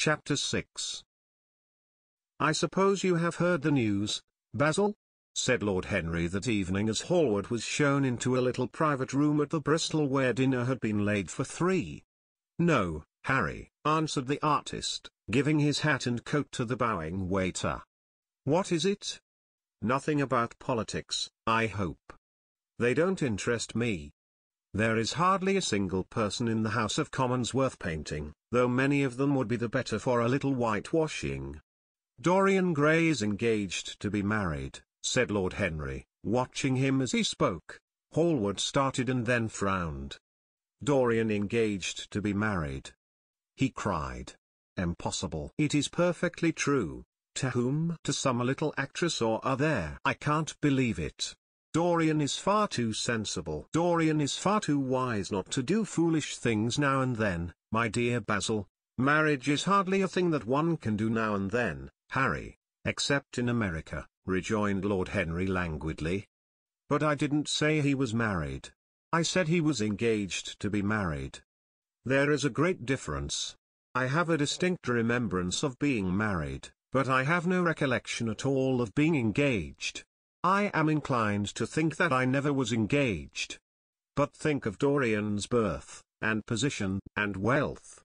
Chapter 6. "I suppose you have heard the news, Basil?" said Lord Henry that evening as Hallward was shown into a little private room at the Bristol where dinner had been laid for three. "No, Harry," answered the artist, giving his hat and coat to the bowing waiter. "What is it?" "Nothing about politics, I hope." "They don't interest me." "There is hardly a single person in the House of Commons worth painting, though many of them would be the better for a little whitewashing." "Dorian Gray is engaged to be married," said Lord Henry, watching him as he spoke. Hallward started and then frowned. "Dorian engaged to be married!" he cried. "Impossible!" "It is perfectly true." "To whom?" "To some little actress or other." "I can't believe it. Dorian is far too sensible. Dorian is far too wise not to do foolish things now and then, my dear Basil. Marriage is hardly a thing that one can do now and then, Harry, except in America," rejoined Lord Henry languidly. "But I didn't say he was married. I said he was engaged to be married. There is a great difference. I have a distinct remembrance of being married, but I have no recollection at all of being engaged. I am inclined to think that I never was engaged. But think of Dorian's birth, and position, and wealth.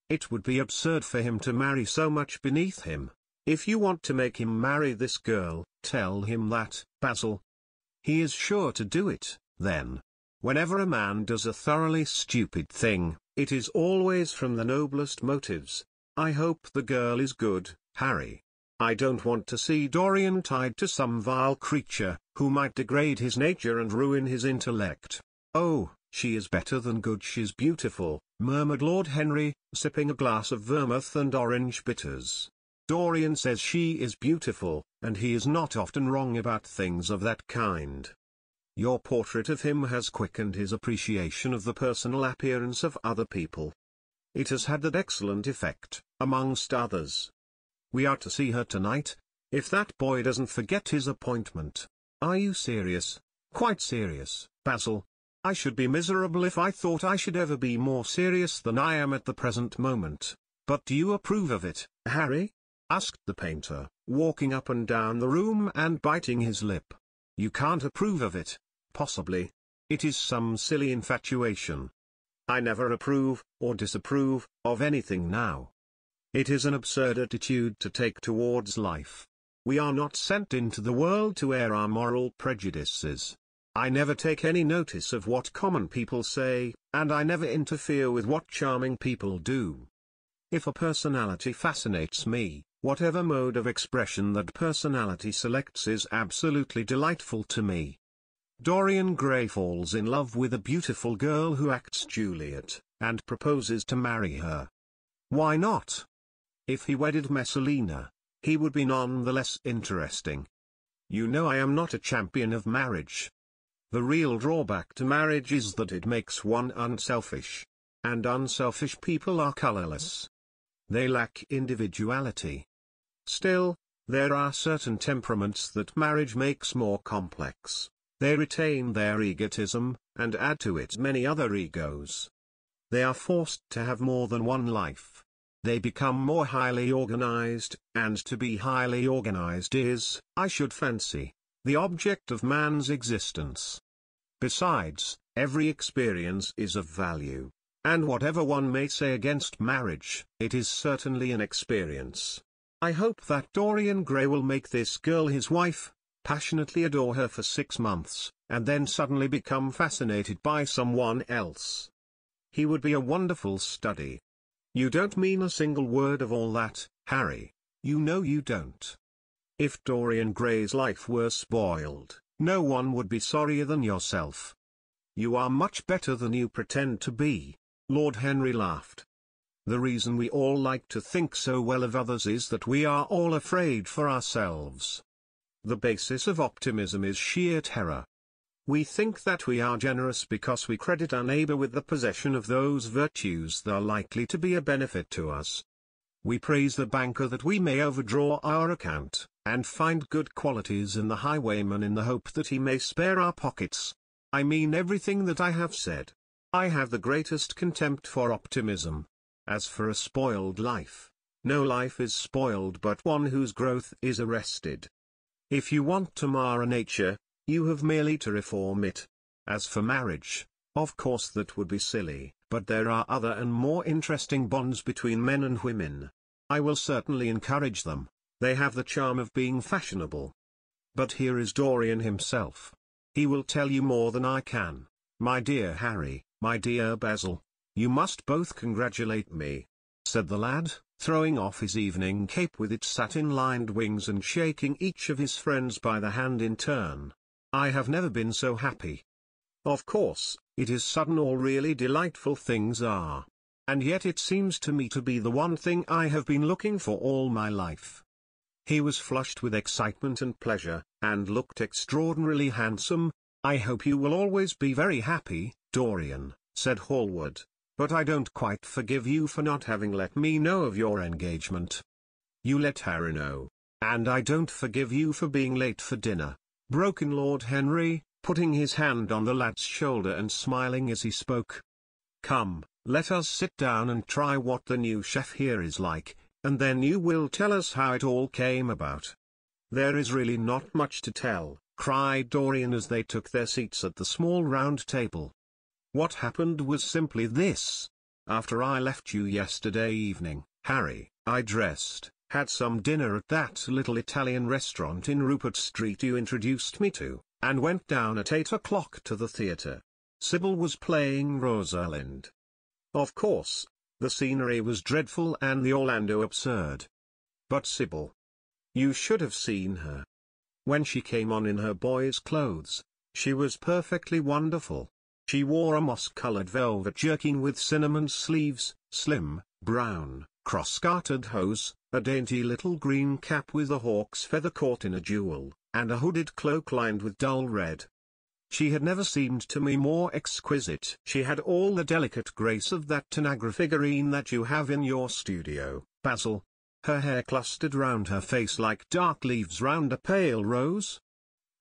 It would be absurd for him to marry so much beneath him. If you want to make him marry this girl, tell him that, Basil. He is sure to do it, then. Whenever a man does a thoroughly stupid thing, it is always from the noblest motives. I hope the girl is good, Harry. I don't want to see Dorian tied to some vile creature, who might degrade his nature and ruin his intellect." "Oh, she is better than good, she's beautiful," murmured Lord Henry, sipping a glass of vermouth and orange bitters. "Dorian says she is beautiful, and he is not often wrong about things of that kind. Your portrait of him has quickened his appreciation of the personal appearance of other people. It has had that excellent effect, amongst others. We are to see her tonight, if that boy doesn't forget his appointment." "Are you serious?" "Quite serious, Basil. I should be miserable if I thought I should ever be more serious than I am at the present moment. But do you approve of it, Harry?" asked the painter, walking up and down the room and biting his lip. "You can't approve of it, possibly. It is some silly infatuation. I never approve, or disapprove, of anything now. It is an absurd attitude to take towards life. We are not sent into the world to air our moral prejudices. I never take any notice of what common people say, and I never interfere with what charming people do. If a personality fascinates me, whatever mode of expression that personality selects is absolutely delightful to me. Dorian Gray falls in love with a beautiful girl who acts Juliet, and proposes to marry her. Why not? If he wedded Messalina, he would be none the less interesting. You know I am not a champion of marriage. The real drawback to marriage is that it makes one unselfish. And unselfish people are colorless. They lack individuality. Still, there are certain temperaments that marriage makes more complex. They retain their egotism, and add to it many other egos. They are forced to have more than one life. They become more highly organized, and to be highly organized is, I should fancy, the object of man's existence. Besides, every experience is of value, and whatever one may say against marriage, it is certainly an experience. I hope that Dorian Gray will make this girl his wife, passionately adore her for 6 months, and then suddenly become fascinated by someone else. He would be a wonderful study. You don't mean a single word of all that, Harry. You know you don't. If Dorian Gray's life were spoiled, no one would be sorrier than yourself. You are much better than you pretend to be." Lord Henry laughed. "The reason we all like to think so well of others is that we are all afraid for ourselves. The basis of optimism is sheer terror. We think that we are generous because we credit our neighbor with the possession of those virtues that are likely to be a benefit to us. We praise the banker that we may overdraw our account, and find good qualities in the highwayman in the hope that he may spare our pockets. I mean everything that I have said. I have the greatest contempt for optimism. As for a spoiled life, No life is spoiled but one whose growth is arrested. If you want to mar a nature, you have merely to reform it. As for marriage, of course that would be silly, but there are other and more interesting bonds between men and women. I will certainly encourage them. They have the charm of being fashionable. But here is Dorian himself. He will tell you more than I can. My dear Harry, my dear Basil, you must both congratulate me," said the lad, throwing off his evening cape with its satin-lined wings and shaking each of his friends by the hand in turn. "I have never been so happy. Of course, it is sudden all really delightful things are. And yet it seems to me to be the one thing I have been looking for all my life." He was flushed with excitement and pleasure, and looked extraordinarily handsome. "I hope you will always be very happy, Dorian," said Hallward, "but I don't quite forgive you for not having let me know of your engagement." "You let Harry know, and I don't forgive you for being late for dinner," broke in Lord Henry, putting his hand on the lad's shoulder and smiling as he spoke. "Come, let us sit down and try what the new chef here is like, and then you will tell us how it all came about." "There is really not much to tell," cried Dorian as they took their seats at the small round table. "What happened was simply this. After I left you yesterday evening, Harry, I dressed, had some dinner at that little Italian restaurant in Rupert Street you introduced me to, and went down at 8 o'clock to the theatre. Sybil was playing Rosalind. Of course, the scenery was dreadful and the Orlando absurd. But Sybil, you should have seen her. When she came on in her boy's clothes, she was perfectly wonderful. She wore a moss-colored velvet jerkin with cinnamon sleeves, slim, brown, cross-gartered hose, a dainty little green cap with a hawk's feather caught in a jewel, and a hooded cloak lined with dull red. She had never seemed to me more exquisite. She had all the delicate grace of that Tanagra figurine that you have in your studio, Basil. Her hair clustered round her face like dark leaves round a pale rose.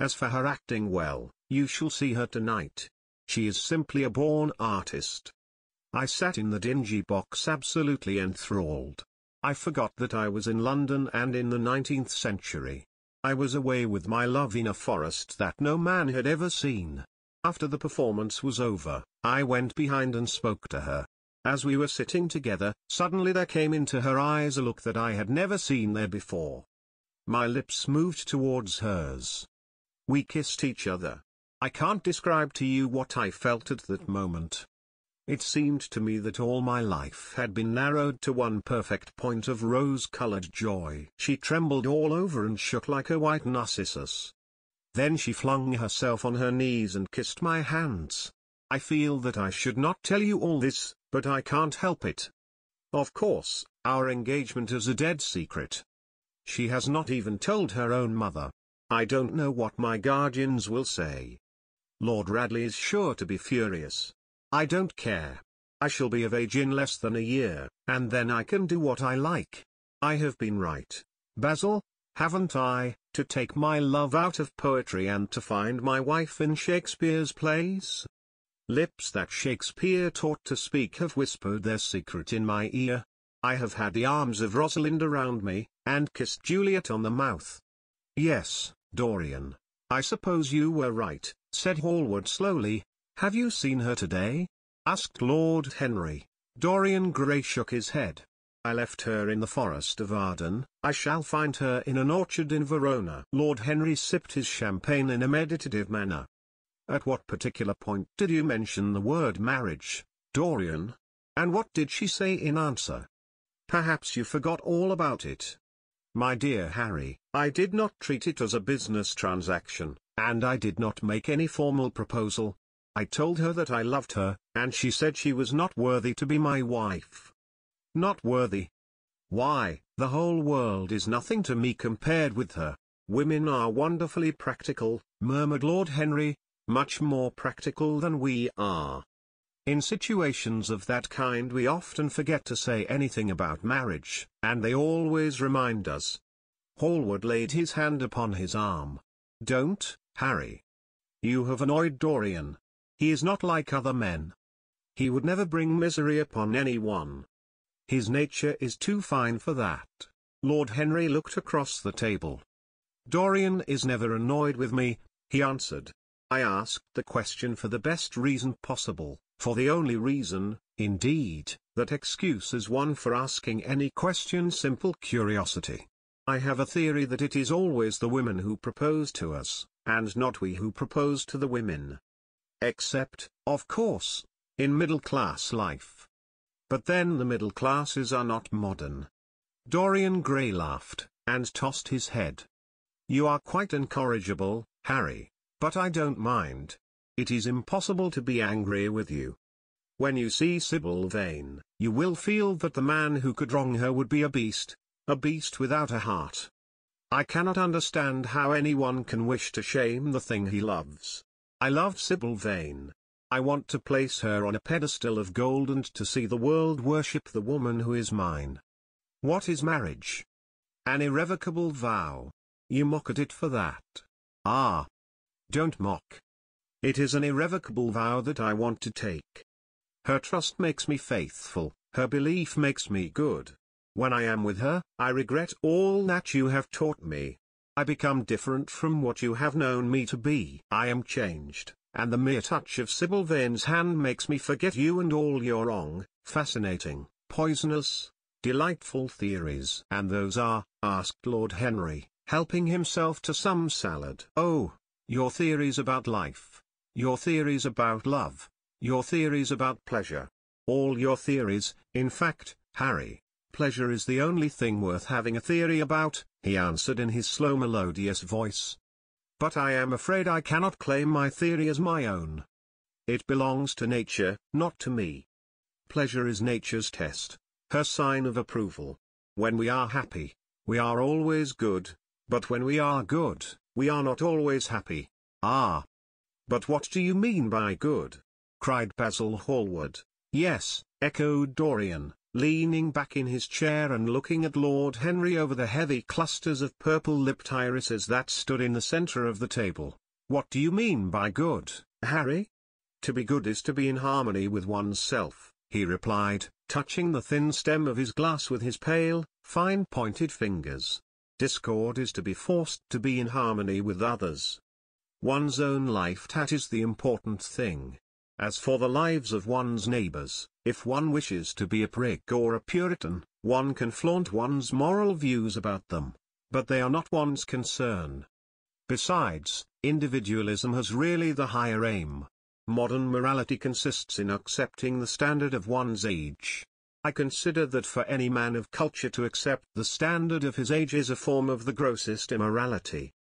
As for her acting, well, you shall see her tonight. She is simply a born artist. I sat in the dingy box absolutely enthralled. I forgot that I was in London and in the 19th century. I was away with my love in a forest that no man had ever seen. After the performance was over, I went behind and spoke to her. As we were sitting together, suddenly there came into her eyes a look that I had never seen there before. My lips moved towards hers. We kissed each other. I can't describe to you what I felt at that moment. It seemed to me that all my life had been narrowed to one perfect point of rose-colored joy. She trembled all over and shook like a white narcissus. Then she flung herself on her knees and kissed my hands. I feel that I should not tell you all this, but I can't help it. Of course, our engagement is a dead secret. She has not even told her own mother. I don't know what my guardians will say. Lord Radley is sure to be furious. I don't care. I shall be of age in less than a year, and then I can do what I like. I have been right, Basil, haven't I, to take my love out of poetry and to find my wife in Shakespeare's plays? Lips that Shakespeare taught to speak have whispered their secret in my ear. I have had the arms of Rosalind around me, and kissed Juliet on the mouth. Yes, Dorian, I suppose you were right, said Hallward slowly. Have you seen her today? Asked Lord Henry. Dorian Gray shook his head. I left her in the forest of Arden. I shall find her in an orchard in Verona. Lord Henry sipped his champagne in a meditative manner. At what particular point did you mention the word marriage, Dorian? And what did she say in answer? Perhaps you forgot all about it. My dear Harry, I did not treat it as a business transaction, and I did not make any formal proposal. I told her that I loved her, and she said she was not worthy to be my wife. Not worthy? Why, the whole world is nothing to me compared with her. Women are wonderfully practical, murmured Lord Henry, much more practical than we are. In situations of that kind we often forget to say anything about marriage, and they always remind us. Hallward laid his hand upon his arm. Don't, Harry. You have annoyed Dorian. He is not like other men. He would never bring misery upon anyone. His nature is too fine for that. Lord Henry looked across the table. Dorian is never annoyed with me, he answered. I asked the question for the best reason possible, for the only reason, indeed, that excuse is one for asking any question, simple curiosity. I have a theory that it is always the women who propose to us, and not we who propose to the women. Except, of course, in middle-class life. But then the middle classes are not modern. Dorian Gray laughed, and tossed his head. You are quite incorrigible, Harry, but I don't mind. It is impossible to be angry with you. When you see Sybil Vane, you will feel that the man who could wrong her would be a beast without a heart. I cannot understand how anyone can wish to shame the thing he loves. I love Sybil Vane. I want to place her on a pedestal of gold and to see the world worship the woman who is mine. What is marriage? An irrevocable vow. You mock at it for that. Ah! Don't mock. It is an irrevocable vow that I want to take. Her trust makes me faithful, her belief makes me good. When I am with her, I regret all that you have taught me. I become different from what you have known me to be. I am changed, and the mere touch of Sybil Vane's hand makes me forget you and all your wrong, fascinating, poisonous, delightful theories. And those are, asked Lord Henry, helping himself to some salad. Oh, your theories about life, your theories about love, your theories about pleasure. All your theories, in fact, Harry. Pleasure is the only thing worth having a theory about, he answered in his slow melodious voice. But I am afraid I cannot claim my theory as my own. It belongs to nature, not to me. Pleasure is nature's test, her sign of approval. When we are happy, we are always good, but when we are good, we are not always happy. Ah! But what do you mean by good? Cried Basil Hallward. Yes, echoed Dorian, leaning back in his chair and looking at Lord Henry over the heavy clusters of purple-lipped irises that stood in the centre of the table. What do you mean by good, Harry? To be good is to be in harmony with one's self, he replied, touching the thin stem of his glass with his pale, fine-pointed fingers. Discord is to be forced to be in harmony with others. One's own life, that is the important thing. As for the lives of one's neighbors, if one wishes to be a prig or a Puritan, one can flaunt one's moral views about them, but they are not one's concern. Besides, individualism has really the higher aim. Modern morality consists in accepting the standard of one's age. I consider that for any man of culture to accept the standard of his age is a form of the grossest immorality.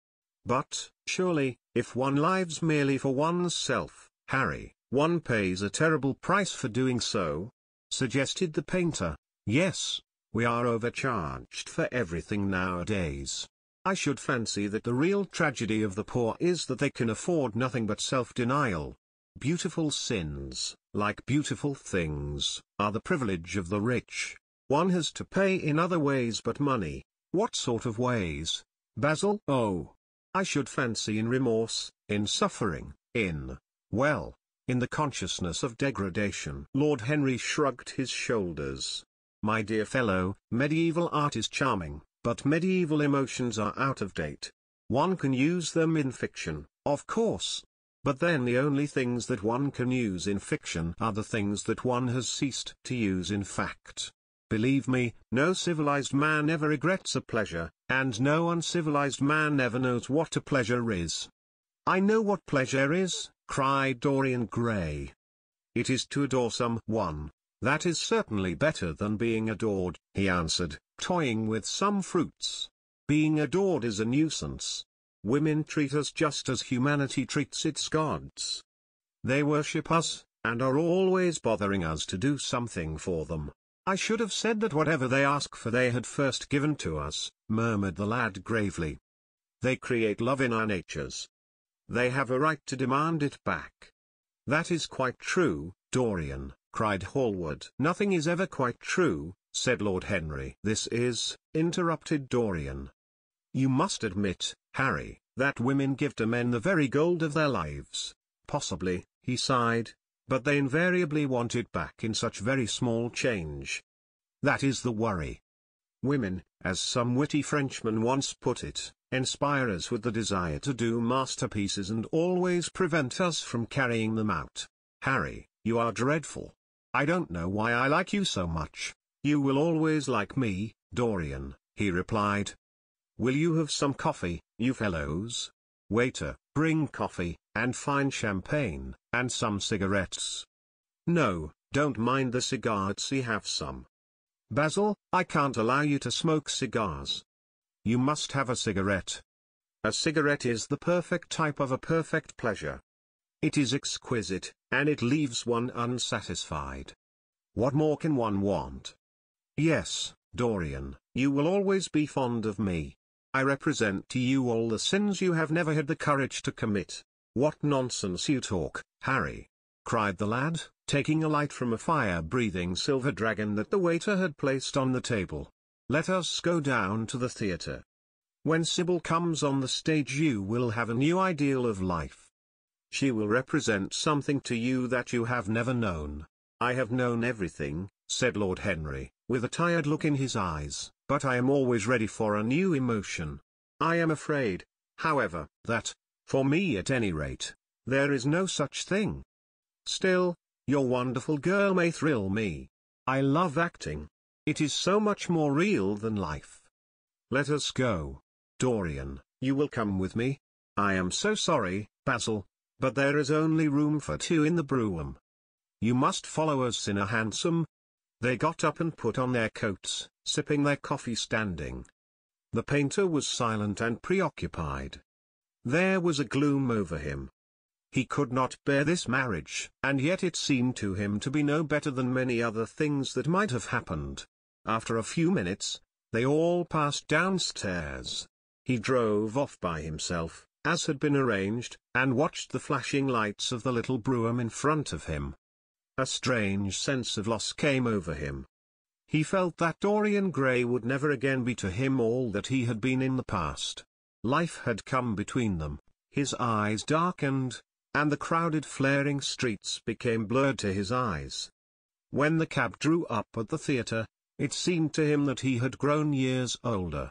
But, surely, if one lives merely for one's self, Harry, one pays a terrible price for doing so, suggested the painter. Yes, we are overcharged for everything nowadays. I should fancy that the real tragedy of the poor is that they can afford nothing but self-denial. Beautiful sins, like beautiful things, are the privilege of the rich. One has to pay in other ways but money. What sort of ways, Basil? Oh, I should fancy in remorse, in suffering, in the consciousness of degradation. Lord Henry shrugged his shoulders. My dear fellow, medieval art is charming, but medieval emotions are out of date. One can use them in fiction, of course. But then the only things that one can use in fiction are the things that one has ceased to use in fact. Believe me, no civilized man ever regrets a pleasure, and no uncivilized man ever knows what a pleasure is. I know what pleasure is, cried Dorian Gray. It is to adore someone. That is certainly better than being adored, he answered, toying with some fruits. Being adored is a nuisance. Women treat us just as humanity treats its gods. They worship us, and are always bothering us to do something for them. I should have said that whatever they ask for they had first given to us, murmured the lad gravely. They create love in our natures. They have a right to demand it back. That is quite true, Dorian, cried Hallward. Nothing is ever quite true, said Lord Henry. This is, interrupted Dorian. You must admit, Harry, that women give to men the very gold of their lives. Possibly, he sighed, but they invariably want it back in such very small change. That is the worry. Women, as some witty Frenchman once put it, inspire us with the desire to do masterpieces and always prevent us from carrying them out. Harry, you are dreadful. I don't know why I like you so much. You will always like me, Dorian, he replied. Will you have some coffee, you fellows? Waiter, bring coffee, and fine champagne, and some cigarettes. No, don't mind the cigars, have some. Basil, I can't allow you to smoke cigars. You must have a cigarette. A cigarette is the perfect type of a perfect pleasure. It is exquisite, and it leaves one unsatisfied. What more can one want? Yes, Dorian, you will always be fond of me. I represent to you all the sins you have never had the courage to commit. What nonsense you talk, Harry, cried the lad, taking a light from a fire-breathing silver dragon that the waiter had placed on the table. Let us go down to the theatre. When Sybil comes on the stage you will have a new ideal of life. She will represent something to you that you have never known. I have known everything, said Lord Henry, with a tired look in his eyes, but I am always ready for a new emotion. I am afraid, however, that, for me at any rate, there is no such thing. Still, your wonderful girl may thrill me. I love acting. It is so much more real than life. Let us go. Dorian, you will come with me? I am so sorry, Basil, but there is only room for two in the brougham. You must follow us in a hansom. They got up and put on their coats, sipping their coffee standing. The painter was silent and preoccupied. There was a gloom over him. He could not bear this marriage, and yet it seemed to him to be no better than many other things that might have happened. After a few minutes, they all passed downstairs. He drove off by himself, as had been arranged, and watched the flashing lights of the little brougham in front of him. A strange sense of loss came over him. He felt that Dorian Gray would never again be to him all that he had been in the past. Life had come between them, his eyes darkened, and the crowded flaring streets became blurred to his eyes. When the cab drew up at the theatre, it seemed to him that he had grown years older.